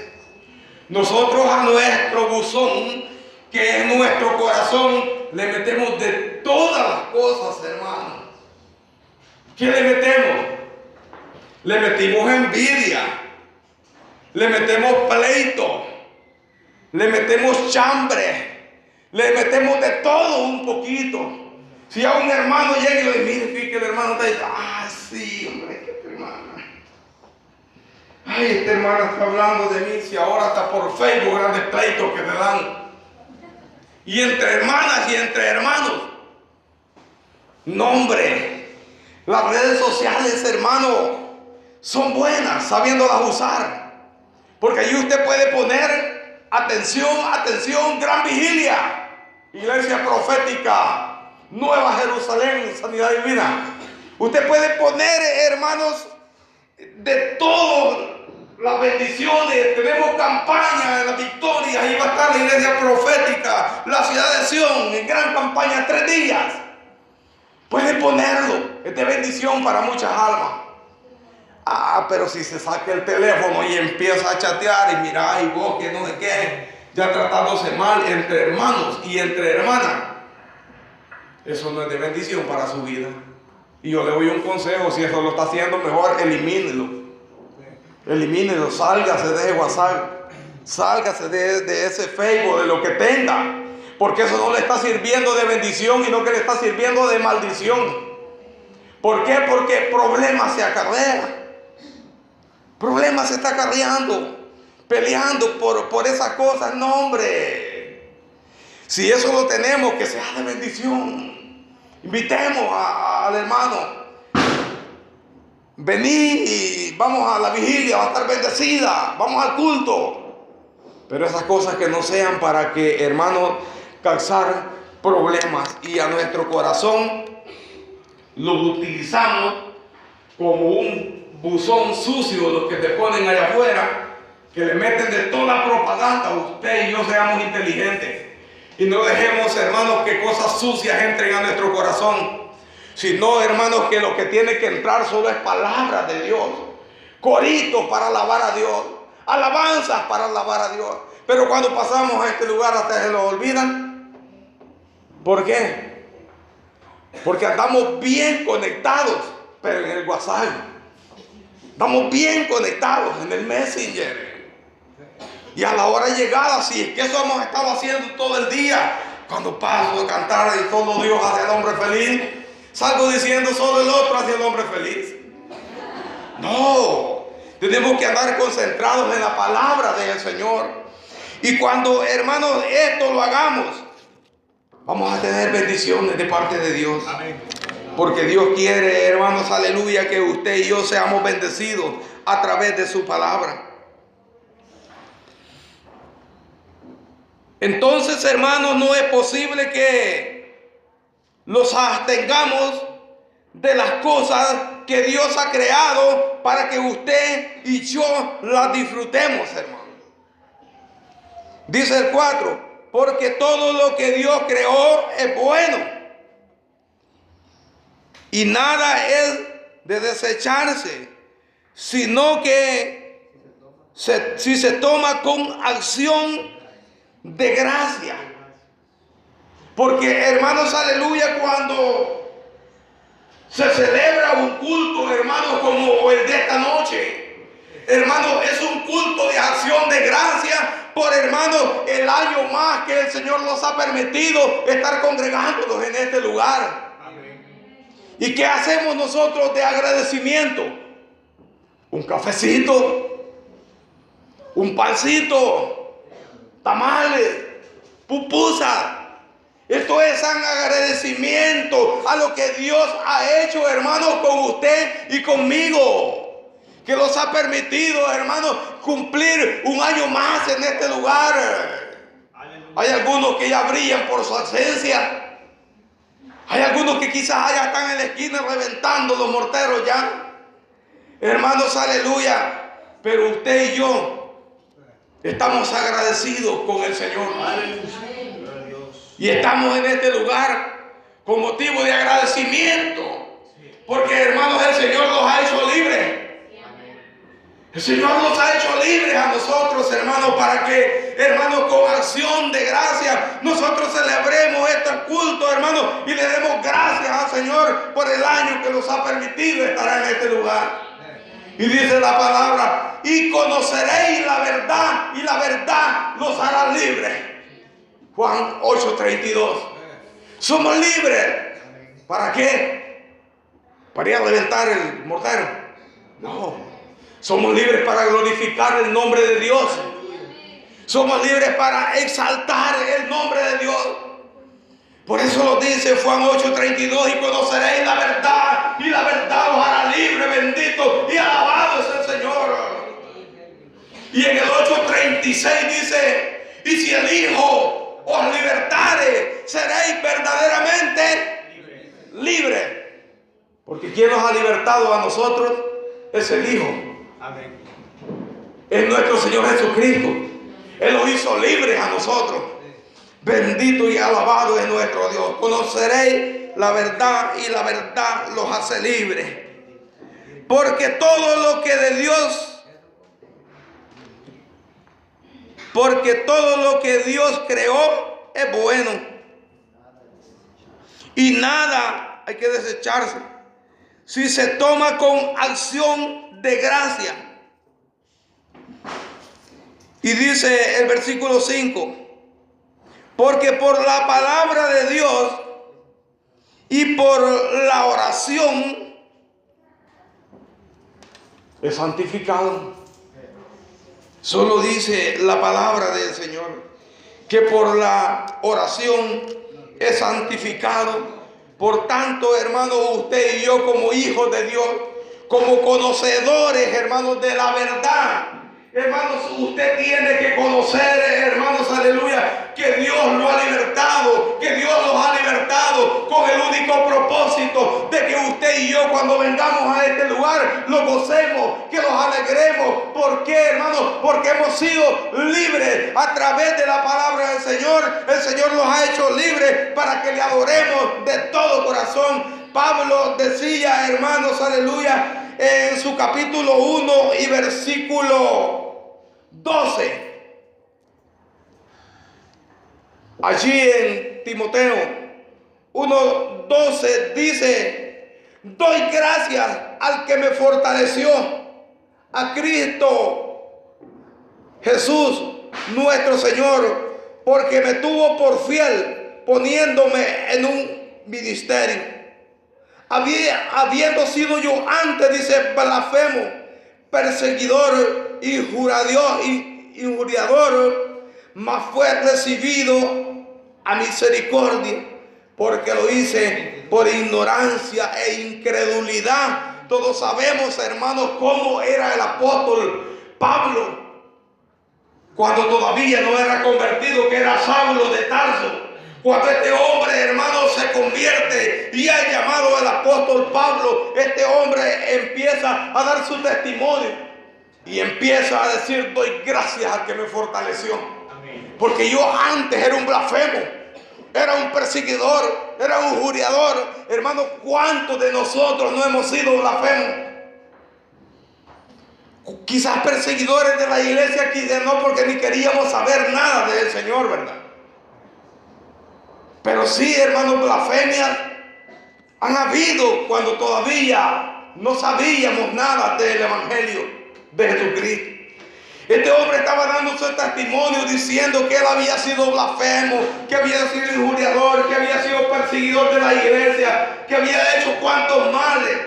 Nosotros a nuestro buzón, que es nuestro corazón, le metemos de todas las cosas, hermano. ¿Qué le metemos? Le metimos envidia, le metemos pleito, le metemos chambre, le metemos de todo un poquito. Si a un hermano llega y le dice: mire, fíjate que el hermano está diciendo: ah, sí, hombre, que tu hermana. Ay, esta hermana está hablando de mí, si ahora está por Facebook, grandes pleitos que te dan. Y entre hermanas y entre hermanos. No, hombre. Las redes sociales, hermano, son buenas sabiéndolas usar. Porque allí usted puede poner atención, gran vigilia, iglesia profética, Nueva Jerusalén, sanidad divina. Usted puede poner, hermanos, de todas las bendiciones. Tenemos campaña en la victoria. Ahí va a estar la iglesia profética, la ciudad de Sion, en gran campaña, 3 días. Puede ponerlo, es de bendición para muchas almas. Ah, pero si se saca el teléfono y empieza a chatear y mira, y vos que no sé qué, ya tratándose mal entre hermanos y entre hermanas, eso no es de bendición para su vida. Y yo le doy un consejo: si eso lo está haciendo, mejor elimínelo. Elimínelo, sálgase de ese WhatsApp, sálgase de ese Facebook, de lo que tenga. Porque eso no le está sirviendo de bendición, sino que le está sirviendo de maldición. ¿Por qué? Porque problemas se acarrea. Problemas se está acarreando, peleando por esas cosas. No, hombre. Si eso lo tenemos, que sea de bendición. Invitemos al hermano. Vení y vamos a la vigilia, va a estar bendecida. Vamos al culto. Pero esas cosas que no sean para que, hermanos, causar problemas. Y a nuestro corazón lo utilizamos como un buzón sucio, los que te ponen allá afuera, que le meten de toda propaganda. Usted y yo seamos inteligentes y no dejemos, hermanos, que cosas sucias entren a nuestro corazón, sino, hermanos, que lo que tiene que entrar solo es palabra de Dios, coritos para alabar a Dios, alabanzas para alabar a Dios. Pero cuando pasamos a este lugar hasta se lo olvidan. ¿Por qué? Porque andamos bien conectados, pero en el WhatsApp. Estamos bien conectados en el Messenger. Y a la hora llegada, si es que eso hemos estado haciendo todo el día, cuando paso a cantar y solo Dios hace al hombre feliz, salgo diciendo solo el otro hace al hombre feliz. No, tenemos que andar concentrados en la palabra del Señor. Y cuando, hermanos, esto lo hagamos, vamos a tener bendiciones de parte de Dios. Porque Dios quiere, hermanos, aleluya, que usted y yo seamos bendecidos a través de su palabra. Entonces, hermanos, no es posible que los abstengamos de las cosas que Dios ha creado para que usted y yo las disfrutemos, hermano. Dice el 4, porque todo lo que Dios creó es bueno y nada es de desecharse, sino que si se toma con acción de gracia. Porque, hermanos, aleluya, cuando se celebra un culto, hermanos, como el de esta noche, hermanos, es un culto de acción de gracia por, hermanos, el año más que el Señor nos ha permitido estar congregándonos en este lugar. ¿Y qué hacemos nosotros de agradecimiento? Un cafecito, un pancito, tamales, pupusas. Esto es un agradecimiento a lo que Dios ha hecho, hermanos, con usted y conmigo. Que nos ha permitido, hermanos, cumplir un año más en este lugar. Hay algunos que ya brillan por su ausencia. Hay algunos que quizás allá están en la esquina reventando los morteros ya. Hermanos, aleluya. Pero usted y yo estamos agradecidos con el Señor. Y estamos en este lugar con motivo de agradecimiento. Porque, hermanos, el Señor nos ha hecho libres. El Señor nos ha hecho libres a nosotros, hermanos, para que, hermanos, con acción de gracia, nosotros celebremos este culto, hermanos, y le demos gracias al Señor por el año que nos ha permitido estar en este lugar. Y dice la palabra, y conoceréis la verdad, y la verdad los hará libres. Juan 8:32. Somos libres. ¿Para qué? ¿Para ir a reventar el mortero? No. Somos libres para glorificar el nombre de Dios. Somos libres para exaltar el nombre de Dios. Por eso lo dice Juan 8:32, y conoceréis la verdad, y la verdad os hará libre, bendito y alabado es el Señor. Y en el 8:36 dice, y si el Hijo os libertare, seréis verdaderamente libres. Porque quien nos ha libertado a nosotros es el Hijo. Amén. Es nuestro Señor Jesucristo. Él nos hizo libres a nosotros. Bendito y alabado es nuestro Dios. Conoceréis la verdad y la verdad los hace libres. Porque todo lo que de Dios, porque todo lo que Dios creó es bueno. Y nada hay que desecharse si se toma con acción de gracia. Y dice el versículo 5, porque por la palabra de Dios y por la oración es santificado. Solo dice la palabra del Señor que por la oración es santificado. Por tanto, hermanos, usted y yo como hijos de Dios, como conocedores, hermanos, de la verdad, hermanos, usted tiene que conocer, hermanos, aleluya, que Dios lo ha libertado, que Dios los ha libertado con el único propósito de que usted y yo, cuando vengamos a este lugar, lo gocemos, que los alegremos. ¿Por qué, hermanos? Porque hemos sido libres a través de la palabra del Señor. El Señor nos ha hecho libres para que le adoremos de todo corazón. Pablo decía, hermanos, aleluya, en su capítulo 1 y versículo 12. Allí en Timoteo 1:12 dice, doy gracias al que me fortaleció, a Cristo Jesús nuestro Señor, porque me tuvo por fiel poniéndome en un ministerio. Habiendo sido yo antes, dice, blasfemo, perseguidor y juriador, mas fue recibido a misericordia, porque lo hice por ignorancia e incredulidad. Todos sabemos, hermanos, cómo era el apóstol Pablo cuando todavía no era convertido, que era Saulo de Tarso. Cuando este hombre, hermano, se convierte y es llamado el apóstol Pablo, este hombre empieza a dar su testimonio y empieza a decir: doy gracias al que me fortaleció. Amén. Porque yo antes era un blasfemo, era un perseguidor, era un injuriador. Hermano, ¿cuántos de nosotros no hemos sido blasfemos? Quizás perseguidores de la iglesia, quizás no, porque ni queríamos saber nada del Señor, ¿verdad? Pero sí, hermanos, blasfemias han habido cuando todavía no sabíamos nada del Evangelio de Jesucristo. Este hombre estaba dando su testimonio diciendo que él había sido blasfemo, que había sido injuriador, que había sido perseguidor de la iglesia, que había hecho cuantos males.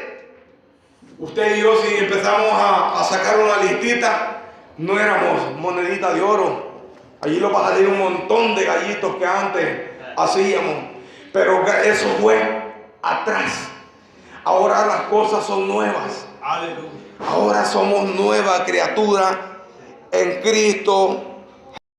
Usted y yo, si empezamos a sacar una listita, no éramos monedita de oro. Allí lo vas a leer un montón de gallitos que antes hacíamos, pero eso fue atrás. Ahora las cosas son nuevas. Ahora somos nueva criatura en Cristo